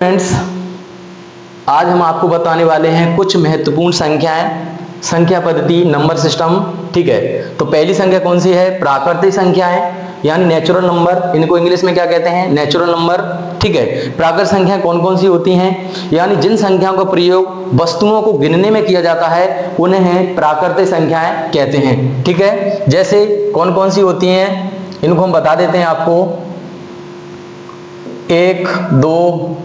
Friends, आज हम आपको बताने वाले हैं कुछ महत्वपूर्ण संख्याएं, संख्या पद्धति, नंबर सिस्टम। ठीक है, तो पहली संख्या कौन सी है? प्राकृतिक संख्याएं यानी नेचुरल नंबर। इनको इंग्लिश में क्या कहते हैं? Natural number. ठीक है, प्राकृतिक संख्याएं कौन कौन सी होती हैं? यानी जिन संख्याओं का प्रयोग वस्तुओं को गिनने में किया जाता है उन्हें प्राकृतिक संख्याएं कहते हैं। ठीक है, जैसे कौन कौन सी होती हैं इनको हम बता देते हैं आपको। 1, 2,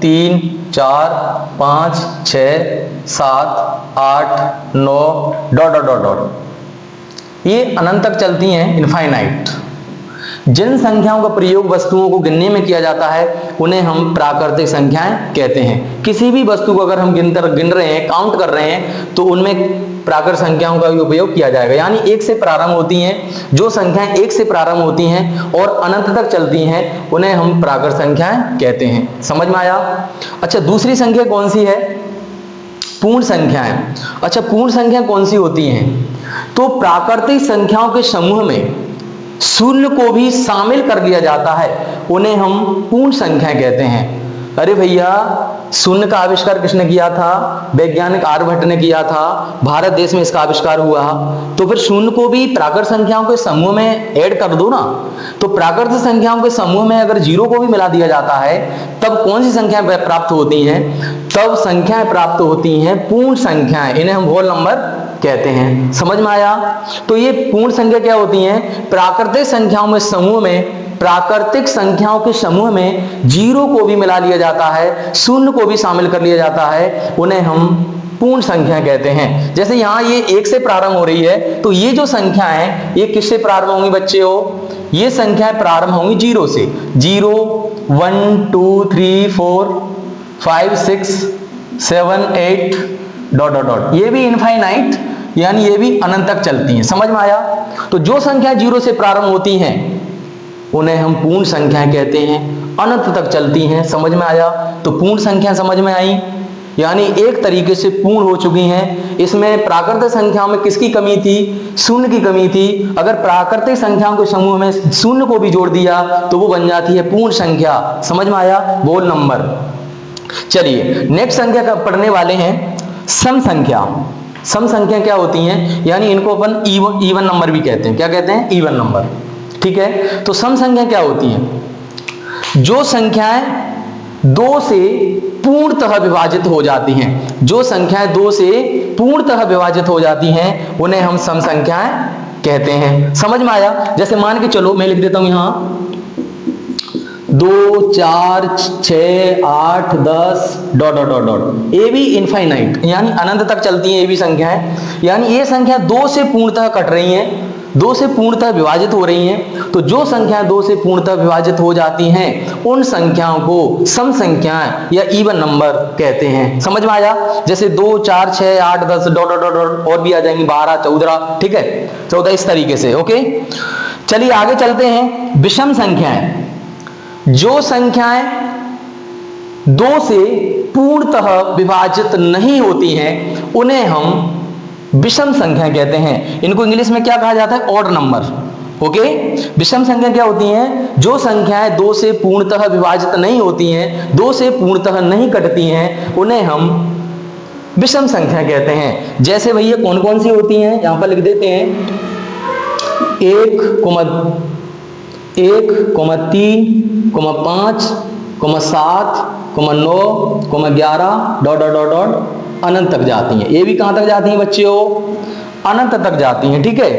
3, 4, 5, 6, 7, 8, 9 डॉट डॉट डॉट डॉट, ये अनंत तक चलती हैं, इनफाइनाइट। जिन संख्याओं का प्रयोग वस्तुओं को गिनने में किया जाता है उन्हें हम प्राकृतिक संख्याएं कहते हैं। किसी भी वस्तु को अगर हम गिन रहे हैं, काउंट कर रहे हैं, तो उनमें प्राकृतिक संख्याओं का भी उपयोग किया जाएगा। यानी 1 से प्रारंभ होती हैं, जो संख्याएं 1 से प्रारंभ होती हैं और अनंत तक चलती हैं उन्हें हम प्राकृतिक संख्याएं कहते हैं। समझ में आया? अच्छा, दूसरी संख्या कौन सी है? पूर्ण संख्याएं। अच्छा, पूर्ण संख्या कौन सी होती हैं? तो प्राकृतिक संख्याओं के समूह में शून्य को भी शामिल कर लिया जाता है, उन्हें हम पूर्ण संख्याएं कहते हैं। अरे भैया, शून्य का आविष्कार किसने किया था? वैज्ञानिक आर्यभट्ट ने किया था। भारत देश में इसका आविष्कार हुआ। तो फिर शून्य को भी प्राकृतिक संख्याओं के समूह में ऐड कर दो ना। तो प्राकृतिक संख्याओं के समूह में अगर 0 को भी मिला दिया जाता है तब कौन सी संख्याएं प्राप्त होती हैं? तब संख्याएं प्राप्त होती हैं पूर्ण संख्याएं, इन्हें हम होल नंबर कहते हैं। समझ में आया? तो ये पूर्ण संख्या क्या होती हैं? प्राकृतिक संख्याओं में समूह में, प्राकृतिक संख्याओं के समूह में 0 को भी मिला लिया जाता है, शून्य को भी शामिल कर लिया जाता है, उन्हें हम पूर्ण संख्या कहते हैं। जैसे यहाँ ये 1 से प्रारंभ हो रही है, तो ये जो संख्या है ये किससे प्रारंभ होंगी बच्चे हो? ये संख्याएं प्रारंभ होंगी 0 से। 0, 1, 2, 3, 4, 5, 6, 7, 8 डॉट डॉट डॉट। ये भी इनफाइनाइट यानी ये भी अनंत तक चलती हैं। समझ में आया? तो जो संख्या 0 से प्रारंभ होती हैं उन्हें हम पूर्ण संख्याएं कहते हैं, अनंत तक चलती हैं। समझ में आया? तो पूर्ण संख्या समझ में आई, यानी एक तरीके से पूर्ण हो चुकी हैं। इसमें प्राकृतिक संख्याओं में किसकी कमी थी? शून्य की कमी थी। अगर प्राकृतिक संख्याओं के समूह में शून्य को भी जोड़ दिया तो वो बन जाती है पूर्ण संख्या। समझ में आया? Whole number. चलिए नेक्स्ट संख्या का पढ़ने वाले हैं, सम संख्या। सम संख्या क्या होती हैं? यानी इनको अपन इवन नंबर भी कहते हैं। क्या कहते हैं? Even number. ठीक है, तो सम संख्या क्या होती हैं? जो संख्याएं 2 से पूर्णतः विभाजित हो जाती हैं, जो संख्याएं 2 से पूर्णतः विभाजित हो जाती हैं उन्हें हम सम संख्याएं कहते हैं। समझ में आया? जैसे मान के चलो, मैं लिख देता हूं यहां 2, 4, 6, 8, 10 डॉट डॉट डॉट डॉट। ये भी इनफाइनाइट यानी अनंत तक चलती हैं ये भी संख्याएं। यानी ये संख्या 2 से पूर्णतः कट रही हैं, 2 से पूर्णतः विभाजित हो रही हैं। तो जो संख्याएं 2 से पूर्णतः विभाजित हो जाती हैं उन संख्याओं को सम संख्याएं या इवन नंबर कहते हैं। समझ में आया? जैसे 2, 4, 6, 8, 10 डॉट डॉट डॉट और भी आ जाएंगी, 12, 14। ठीक है, 14 इस तरीके से। ओके, चलिए आगे चलते हैं। विषम संख्याएं। जो संख्याएं 2 से पूर्णतः विभाजित नहीं होती हैं उन्हें हम विषम संख्या कहते हैं। इनको इंग्लिश में क्या कहा जाता है? Odd number. ओके, विषम संख्या क्या होती हैं? जो संख्याएं 2 से पूर्णतः विभाजित नहीं होती हैं, 2 से पूर्णतः नहीं कटती हैं, उन्हें हम विषम संख्या कहते हैं। जैसे भैया कौन कौन सी होती हैं? यहां पर लिख देते हैं 1, 3, 5, 7, 9, 11 डॉट डॉट डॉट डॉट अनंत तक जाती हैं। ये भी कहां तक जाती हैं बच्चों? अनंत तक जाती हैं। ठीक है,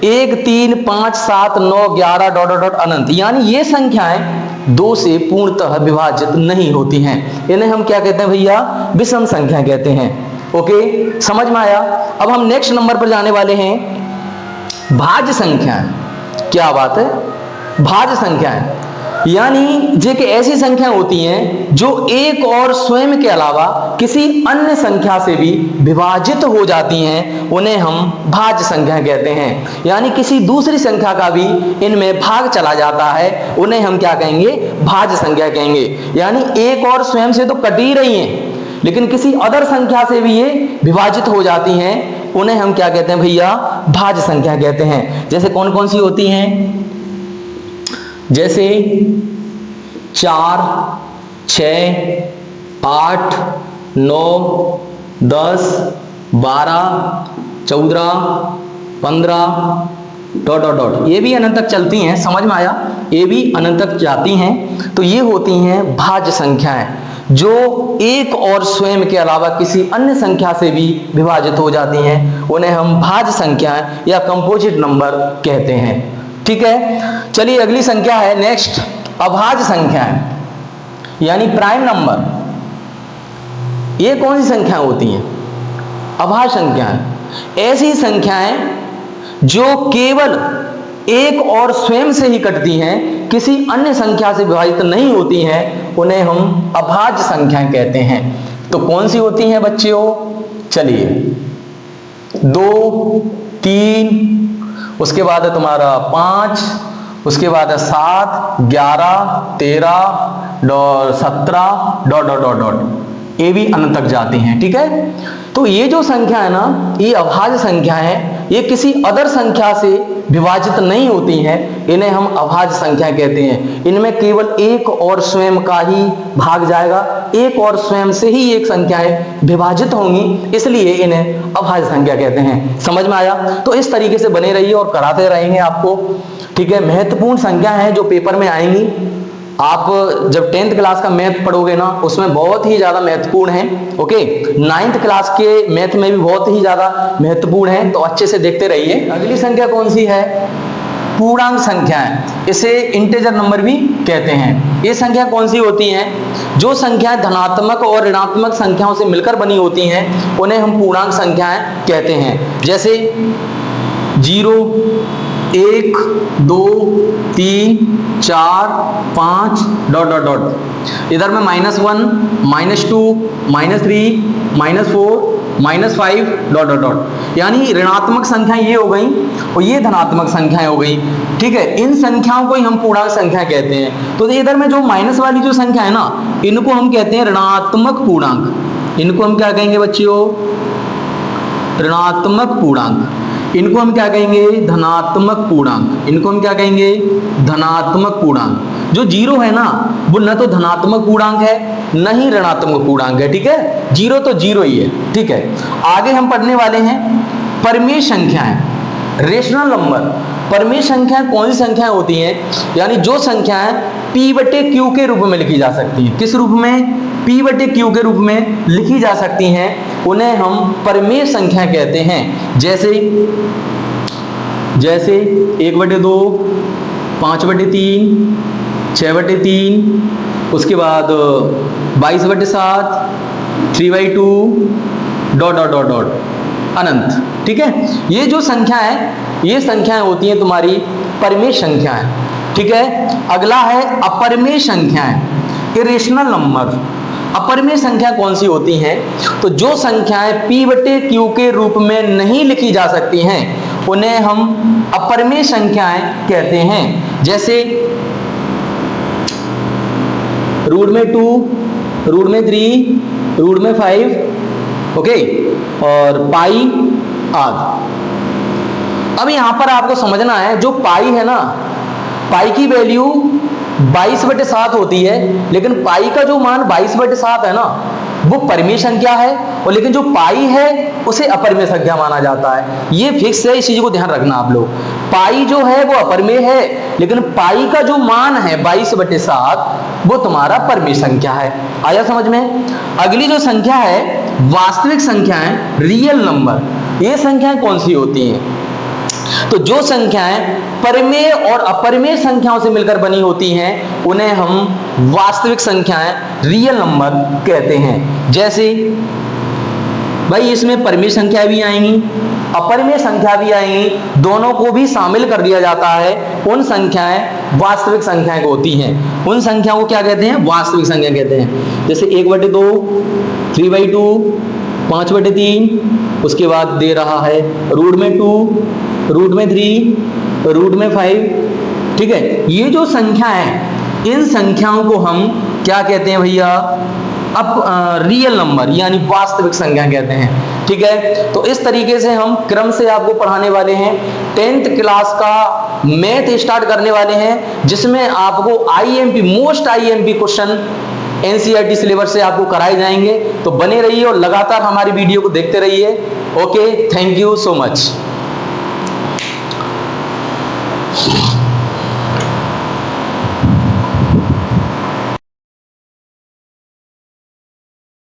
1, 3, 5, 7, 9, 11 डॉट डॉट डॉट अनंत। यानी ये संख्याएं 2 से पूर्णतः विभाजित नहीं होती हैं, इन्हें हम क्या कहते हैं भैया? विषम संख्या कहते हैं। ओके, समझ में आया? अब हम नेक्स्ट नंबर पर जाने वाले हैं, भाज्य संख्याएं। क्या बात है? भाज्य संख्याएं यानी जे के ऐसी संख्या होती हैं जो एक और स्वयं के अलावा किसी अन्य संख्या से भी विभाजित हो जाती हैं, उन्हें हम भाज्य संख्या कहते हैं। यानी किसी दूसरी संख्या का भी इनमें भाग चला जाता है, उन्हें हम क्या कहेंगे? भाज्य संख्या कहेंगे। यानी एक और स्वयं से तो कट ही रही हैं लेकिन किसी अदर संख्या से भी ये विभाजित हो जाती हैं, उन्हें हम क्या कहते हैं भैया? भाज्य संख्या कहते हैं। जैसे कौन कौन सी होती हैं? जैसे 4, 6, 8, 9, 10, 12, 14, 15 डॉट डॉट डॉट, ये भी अनंत तक चलती हैं। समझ में आया? ये भी अनंत तक जाती हैं। तो ये होती हैं भाज्य संख्याएं, जो एक और स्वयं के अलावा किसी अन्य संख्या से भी विभाजित हो जाती हैं। उन्हें हम भाज्य संख्याएं या कंपोजिट नंबर कहते हैं। ठीक है, चलिए अगली संख्या है नेक्स्ट, अभाज्य संख्याएं यानी प्राइम नंबर। ये कौन सी संख्याएं होती हैं? अभाज्य संख्याएं ऐसी संख्याएं जो केवल एक और स्वयं से ही कटती हैं, किसी अन्य संख्या से विभाजित नहीं होती हैं, उन्हें हम अभाज्य संख्याएं कहते हैं। तो कौन सी होती हैं बच्चों? चलिए 2, 3, उसके बाद है तुम्हारा 5, उसके बाद है 7, 11, 13, 17 डॉट डॉट डॉट डॉट, ये भी अनंत तक जाती हैं। ठीक है, तो ये जो संख्या है ना, ये अभाज्य संख्या है, ये किसी अदर संख्या से विभाजित नहीं होती हैं, इन्हें हम अभाज्य संख्या कहते हैं। इनमें केवल एक और स्वयं का ही भाग जाएगा, एक और स्वयं से ही एक संख्याएं विभाजित होंगी, इसलिए इन्हें अभाज्य संख्या कहते हैं। समझ में आया? तो इस तरीके से बने रहिए और कराते रहेंगे आपको। ठीक है, महत्वपूर्ण संख्या है जो पेपर में आएंगी। आप जब 10th क्लास का मैथ पढ़ोगे ना, उसमें बहुत ही ज्यादा महत्वपूर्ण है। ओके, 9th क्लास के मैथ में भी बहुत ही ज्यादा महत्वपूर्ण है, तो अच्छे से देखते रहिए। अगली संख्या कौन सी है? पूर्णांक संख्याएं, इसे इंटीजर नंबर भी कहते हैं। ये संख्या कौन सी होती हैं? जो संख्याएं धनात्मक और ऋणात्मक संख्याओं से मिलकर बनी होती हैं, उन्हें हम पूर्णांक संख्याएं कहते हैं। जैसे 0, 1, 2, 3, 4, 5 डॉट डॉट डॉट, इधर में -1, -2, -3, -4, -5 डॉट डॉट डॉट, यानी ऋणात्मक संख्या ये हो गई और ये धनात्मक संख्याएं हो गई। ठीक है, इन संख्याओं को ही हम पूर्णांक संख्या कहते हैं। तो इधर में जो माइनस वाली जो संख्या है ना, इनको हम कहते हैं ऋणात्मक पूर्णांक। इनको हम क्या कहेंगे बच्चों? ऋणात्मक पूर्णांक। इनको हम क्या कहेंगे? धनात्मक पूर्णांक। इनको हम क्या कहेंगे? धनात्मक पूर्णांक। जो 0 है ना, वो न तो धनात्मक पूर्णांक है न ही ऋणात्मक पूर्णांक है। ठीक है, 0 तो 0 ही है। ठीक है, आगे हम पढ़ने वाले हैं परिमेय संख्याएं, रेशनल नंबर। परिमेय संख्याएं कौन सी संख्याएं होती हैं? यानी जो संख्याएं P/Q के रूप में लिखी जा सकती हैं। किस रूप में? P/Q के रूप में लिखी जा सकती हैं, उन्हें हम परिमेय संख्या कहते हैं। जैसे 1/2, 5/3, 6/3, उसके बाद 22/7, 3/2 डॉट डॉट डॉट डॉट अनंत। ठीक है, ये जो संख्या है, ये संख्याएं होती हैं तुम्हारी परिमेय संख्याएं। ठीक है, अगला है अपरिमेय संख्याएं, इरेशनल नंबर। अपरिमेय संख्या कौन सी होती हैं? तो जो संख्याएं P/Q के रूप में नहीं लिखी जा सकती हैं, उन्हें हम अपरिमेय संख्याएं कहते हैं। जैसे √2, √3, √5, ओके, और पाई आदि। अब यहां पर आपको समझना है, जो पाई है ना, पाई की वैल्यू 22/7 होती है, लेकिन पाई का जो मान 22/7 है ना, वो परिमेय संख्या है, और लेकिन जो पाई है उसे अपरिमेय संख्या माना जाता है। ये फिक्स है, इस चीज को ध्यान रखना आप लोग। पाई जो है वो अपरिमेय है, लेकिन पाई का जो मान है 22/7 वो तुम्हारा परिमेय संख्या है। आया समझ में? अगली जो संख्या है वास्तविक संख्याएं, रियल नंबर। ये संख्याएं कौन सी होती हैं? तो जो संख्याएं परिमेय और अपरिमेय संख्याओं से मिलकर बनी होती हैं, उन्हें हम वास्तविक संख्याएं, रियल नंबर कहते हैं। जैसे भाई इसमें परिमेय संख्या भी आएंगी, अपरिमेय संख्या भी आएंगी, दोनों को भी शामिल कर दिया जाता है। उन संख्याएं वास्तविक संख्याएं होती हैं। उन संख्याओं को क्या कहते हैं? वास्तविक संख्या कहते हैं। जैसे 1/2, 3/2, 5/3, उसके बाद दे रहा है √2, √3, √5। ठीक है, ये जो संख्या है, इन संख्याओं को हम क्या कहते हैं भैया? अब रियल नंबर यानी वास्तविक संख्या कहते हैं। ठीक है, तो इस तरीके से हम क्रम से आपको पढ़ाने वाले हैं। 10th क्लास का मैथ स्टार्ट करने वाले हैं, जिसमें आपको IMP, most IMP question NCERT syllabus से आपको कराए जाएंगे। तो बने रहिए और लगातार हमारी वीडियो को देखते रहिए। Okay, thank you so much.